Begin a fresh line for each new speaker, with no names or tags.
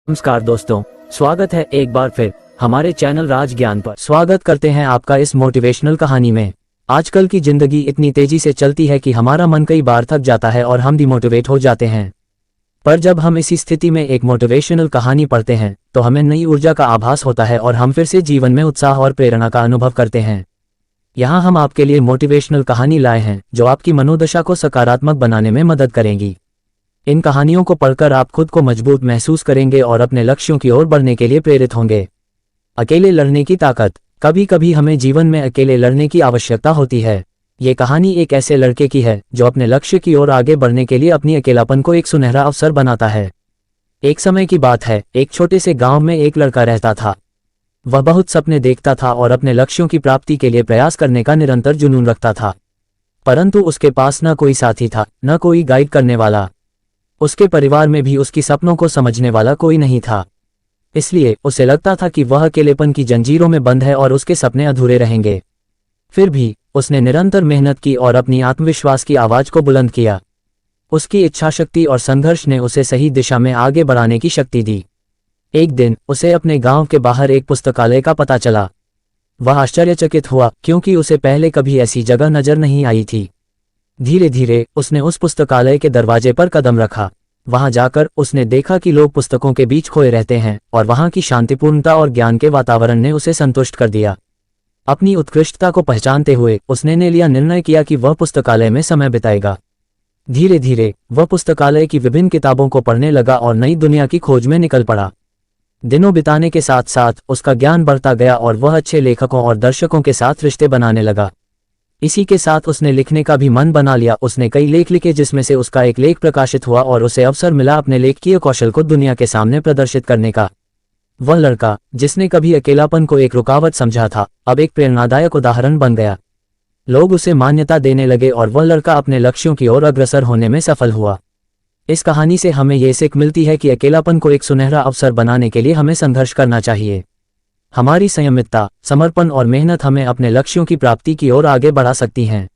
नमस्कार दोस्तों, स्वागत है एक बार फिर हमारे चैनल राज ज्ञान पर। स्वागत करते हैं आपका इस मोटिवेशनल कहानी में। आजकल की जिंदगी इतनी तेजी से चलती है कि हमारा मन कई बार थक जाता है और हम डिमोटिवेट हो जाते हैं। पर जब हम इसी स्थिति में एक मोटिवेशनल कहानी पढ़ते हैं तो हमें नई ऊर्जा का आभास होता है और हम फिर से जीवन में उत्साह और प्रेरणा का अनुभव करते हैं। यहाँ हम आपके लिए मोटिवेशनल कहानी लाए हैं जो आपकी मनोदशा को सकारात्मक बनाने में मदद करेंगी। इन कहानियों को पढ़कर आप खुद को मजबूत महसूस करेंगे और अपने लक्ष्यों की ओर बढ़ने के लिए प्रेरित होंगे। अकेले लड़ने की ताकत। कभी कभी हमें जीवन में अकेले लड़ने की आवश्यकता होती है। ये कहानी एक ऐसे लड़के की है जो अपने लक्ष्य की ओर आगे बढ़ने के लिए अपनी अकेलापन को एक सुनहरा अवसर बनाता है। एक समय की बात है, एक छोटे से गांव में एक लड़का रहता था। वह बहुत सपने देखता था और अपने लक्ष्यों की प्राप्ति के लिए प्रयास करने का निरंतर जुनून रखता था। परंतु उसके पास न कोई साथी था, न कोई गाइड करने वाला। उसके परिवार में भी उसकी सपनों को समझने वाला कोई नहीं था। इसलिए उसे लगता था कि वह अकेलेपन की जंजीरों में बंद है और उसके सपने अधूरे रहेंगे। फिर भी उसने निरंतर मेहनत की और अपनी आत्मविश्वास की आवाज को बुलंद किया। उसकी इच्छाशक्ति और संघर्ष ने उसे सही दिशा में आगे बढ़ाने की शक्ति दी। एक दिन उसे अपने गांव के बाहर एक पुस्तकालय का पता चला। वह आश्चर्यचकित हुआ क्योंकि उसे पहले कभी ऐसी जगह नजर नहीं आई थी। धीरे धीरे उसने उस पुस्तकालय के दरवाजे पर कदम रखा। वहां जाकर उसने देखा कि लोग पुस्तकों के बीच खोए रहते हैं और वहां की शांतिपूर्णता और ज्ञान के वातावरण ने उसे संतुष्ट कर दिया। अपनी उत्कृष्टता को पहचानते हुए उसने निर्णय किया कि वह पुस्तकालय में समय बिताएगा। धीरे धीरे वह पुस्तकालय की विभिन्न किताबों को पढ़ने लगा और नई दुनिया की खोज में निकल पड़ा। दिनों बिताने के साथ साथ उसका ज्ञान बढ़ता गया और वह अच्छे लेखकों और दर्शकों के साथ रिश्ते बनाने लगा। इसी के साथ उसने लिखने का भी मन बना लिया। उसने कई लेख लिखे जिसमें से उसका एक लेख प्रकाशित हुआ और उसे अवसर मिला अपने लेखकीय कौशल को दुनिया के सामने प्रदर्शित करने का। वह लड़का जिसने कभी अकेलापन को एक रुकावट समझा था, अब एक प्रेरणादायक उदाहरण बन गया। लोग उसे मान्यता देने लगे और वह लड़का अपने लक्ष्यों की ओर अग्रसर होने में सफल हुआ। इस कहानी से हमें यह सीख मिलती है कि अकेलापन को एक सुनहरा अवसर बनाने के लिए हमें संघर्ष करना चाहिए। हमारी संयमितता, समर्पण और मेहनत हमें अपने लक्ष्यों की प्राप्ति की ओर आगे बढ़ा सकती हैं।